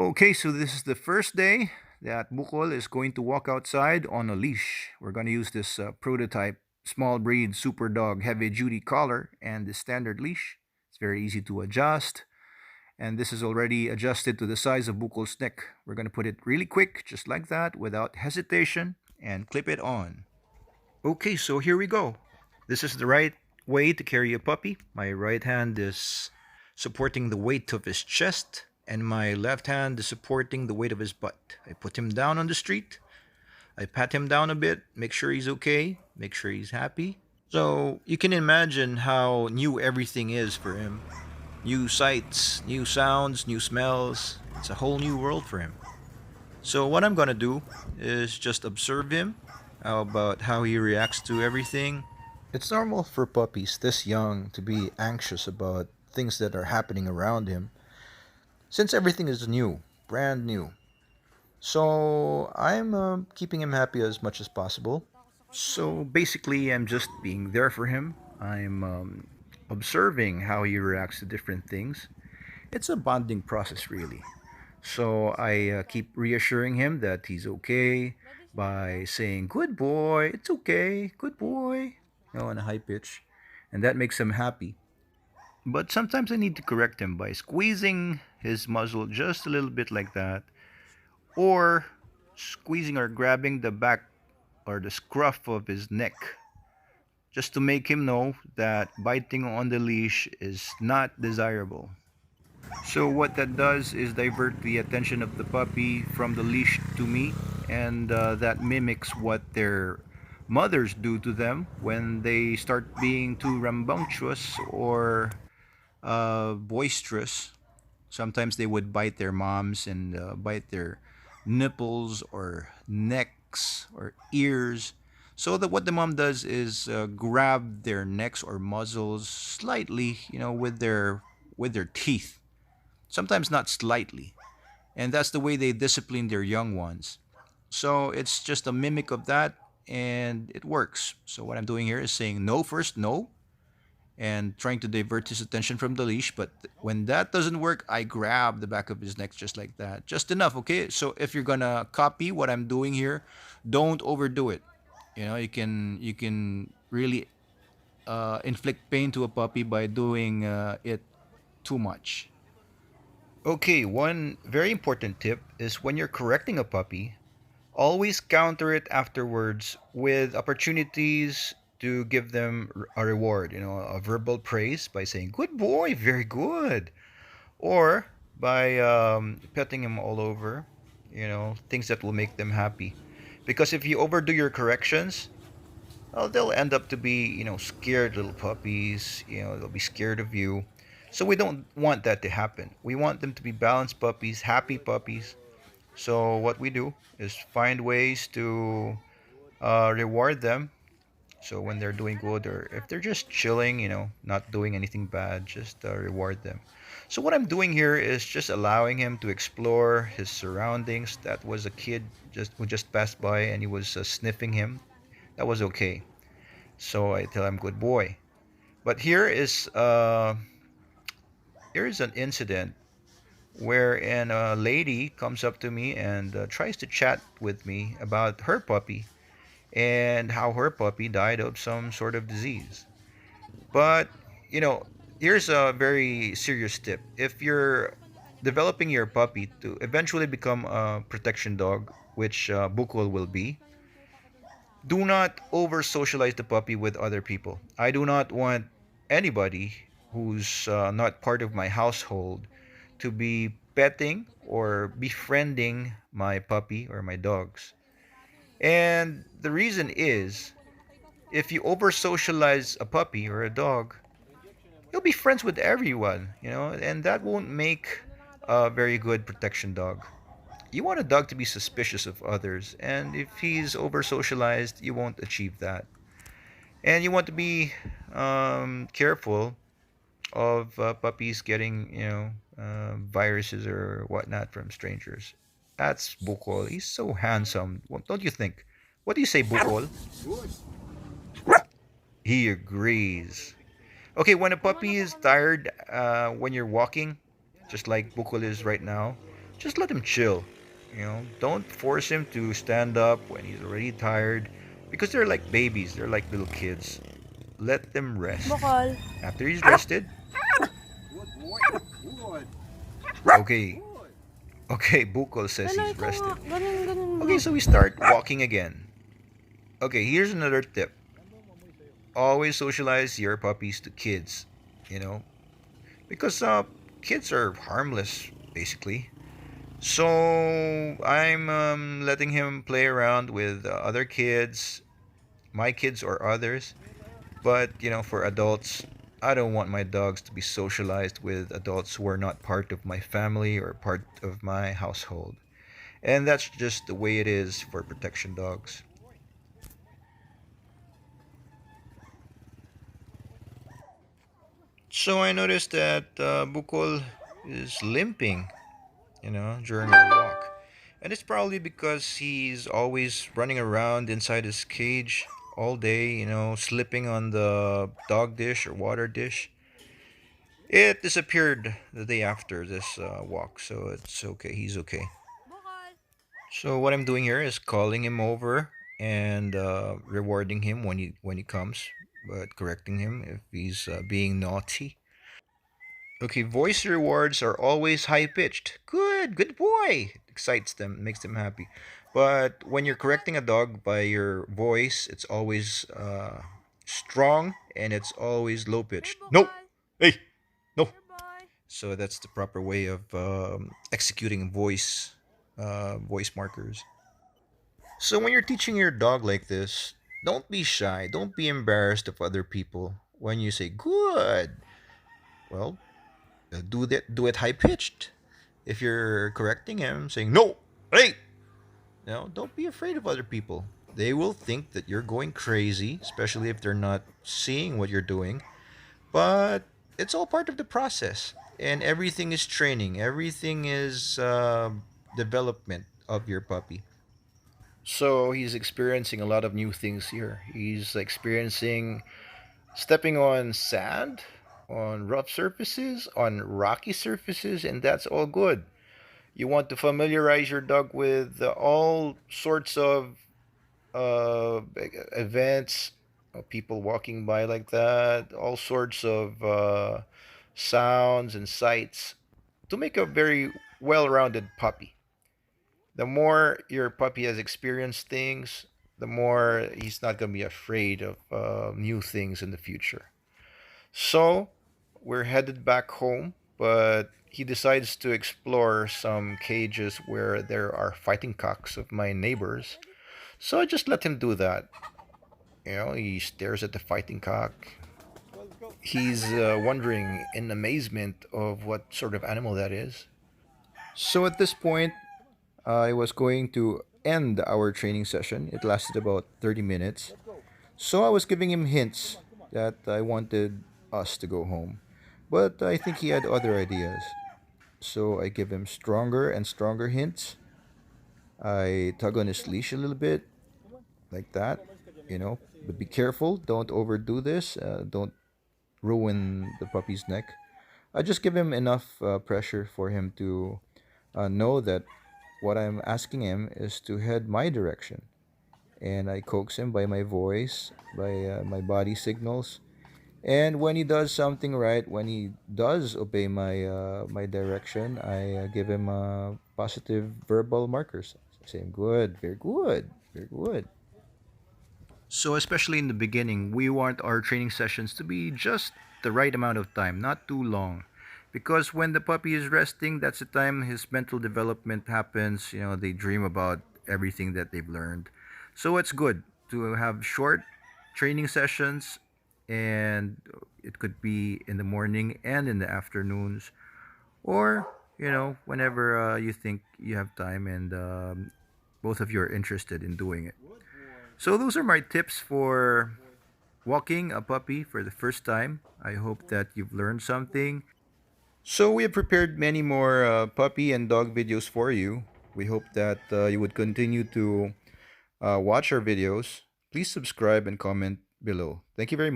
Okay, so this is the first day that Bukol is going to walk outside on a leash. We're going to use this prototype small breed Superdog heavy duty collar and the standard leash. It's very easy to adjust, and this is already adjusted to the size of Bukol's neck. We're going to put it really quick, just like that, without hesitation, and clip it on. Okay, so here we go. This is the right way to carry a puppy. My right hand is supporting the weight of his chest, and my left hand is supporting the weight of his butt. I put him down on the street. I pat him down a bit, make sure he's okay, make sure he's happy. So you can imagine how new everything is for him. New sights, new sounds, new smells. It's a whole new world for him. So what I'm gonna do is just observe him. How about how he reacts to everything? It's normal for puppies this young to be anxious about things that are happening around him since everything is new, brand new. So I'm keeping him happy as much as possible. So basically, I'm just being there for him. I'm observing how he reacts to different things. It's a bonding process, really. So I keep reassuring him that he's okay by saying, "Good boy, it's okay, good boy," on a high pitch. And that makes him happy. But sometimes I need to correct him by squeezing his muzzle just a little bit like that, or squeezing or grabbing the back or the scruff of his neck, just to make him know that biting on the leash is not desirable. So what that does is divert the attention of the puppy from the leash to me, and that mimics what their mothers do to them when they start being too rambunctious or boisterous. Sometimes they would bite their moms and bite their nipples or necks or ears. So that what the mom does is grab their necks or muzzles slightly, with their teeth. Sometimes not slightly, and that's the way they discipline their young ones. So it's just a mimic of that, and it works. So what I'm doing here is saying no first, no, and trying to divert his attention from the leash. But when that doesn't work, I grab the back of his neck just like that, just enough. Okay, so if you're gonna copy what I'm doing here, don't overdo it. You can really inflict pain to a puppy by doing it too much. Okay, one very important tip is when you're correcting a puppy, always counter it afterwards with opportunities to give them a reward, a verbal praise by saying, "Good boy, very good," or by petting him all over, things that will make them happy. Because if you overdo your corrections, well, they'll end up to be, scared little puppies. They'll be scared of you. So we don't want that to happen. We want them to be balanced puppies, happy puppies. So what we do is find ways to reward them. So when they're doing good, or if they're just chilling, not doing anything bad, just reward them. So what I'm doing here is just allowing him to explore his surroundings. That was a kid who just passed by and he was sniffing him. That was okay. So I tell him, "Good boy." But here is an incident wherein a lady comes up to me and tries to chat with me about her puppy and how her puppy died of some sort of disease. But, you know, here's a very serious tip. If you're developing your puppy to eventually become a protection dog, which Bukol will be, do not over socialize the puppy with other people. I do not want anybody who's not part of my household to be petting or befriending my puppy or my dogs. And the reason is, if you over socialize a puppy or a dog, you'll be friends with everyone, and that won't make a very good protection dog. You want a dog to be suspicious of others, and if he's over socialized, you won't achieve that. And you want to be careful of puppies getting, viruses or whatnot from strangers. That's Bukol. He's so handsome. Don't you think? What do you say, Bukol? He agrees. Okay, when a puppy is tired when you're walking, just like Bukol is right now, just let him chill. Don't force him to stand up when he's already tired because they're like babies, they're like little kids. Let them rest. Bukol. After he's rested, okay, okay, Bukol says Lala, he's ikaw nga. rested. Ganun, ganun mo. Okay, so we start walking again. Okay, here's another tip. Always socialize your puppies to kids, you know, because kids are harmless, basically. So I'm letting him play around with other kids, my kids or others. But for adults, I don't want my dogs to be socialized with adults who are not part of my family or part of my household. And that's just the way it is for protection dogs. So I noticed that Bukol is limping, during our walk. And it's probably because he's always running around inside his cage all day, slipping on the dog dish or water dish. It disappeared the day after this walk, so it's okay. He's okay. Bukol. So what I'm doing here is calling him over and rewarding him when he comes, but correcting him if he's being naughty. Okay, voice rewards are always high pitched. Good boy. Excites them, makes them happy. But when you're correcting a dog by your voice, it's always strong and it's always low Here, pitched. No, Bukol. hey, no. Here, boy. So that's the proper way of executing voice markers. So when you're teaching your dog like this, don't be shy. Don't be embarrassed of other people when you say good. Well, do it high pitched. If you're correcting him, saying no, hey, don't be afraid of other people. They will think that you're going crazy, especially if they're not seeing what you're doing. But it's all part of the process, and everything is training. Everything is development of your puppy. So he's experiencing a lot of new things here. He's experiencing stepping on sand, on rough surfaces, on rocky surfaces, and that's all good. You want to familiarize your dog with all sorts of events, people walking by like that, all sorts of sounds and sights to make a very well rounded puppy. The more your puppy has experienced things, the more he's not going to be afraid of new things in the future. So we're headed back home, but he decides to explore some cages where there are fighting cocks of my neighbors. So I just let him do that. He stares at the fighting cock. He's wondering in amazement of what sort of animal that is. So at this point, I was going to end our training session. It lasted about 30 minutes. So I was giving him hints that I wanted us to go home. But I think he had other ideas. So I give him stronger and stronger hints. I tug on his leash a little bit, like that, But be careful, don't overdo this. Don't ruin the puppy's neck. I just give him enough pressure for him to know that what I'm asking him is to head my direction. And I coax him by my voice, by my body signals. And when he does something right, when he does obey my direction, I give him positive verbal markers, saying good, very good, very good. So, especially in the beginning, we want our training sessions to be just the right amount of time, not too long. Because when the puppy is resting, that's the time his mental development happens. They dream about everything that they've learned. So, it's good to have short training sessions, and it could be in the morning and in the afternoons, or, whenever you think you have time and both of you are interested in doing it. So those are my tips for walking a puppy for the first time. I hope that you've learned something. So we have prepared many more puppy and dog videos for you. We hope that you would continue to watch our videos. Please subscribe and comment below. Thank you very much.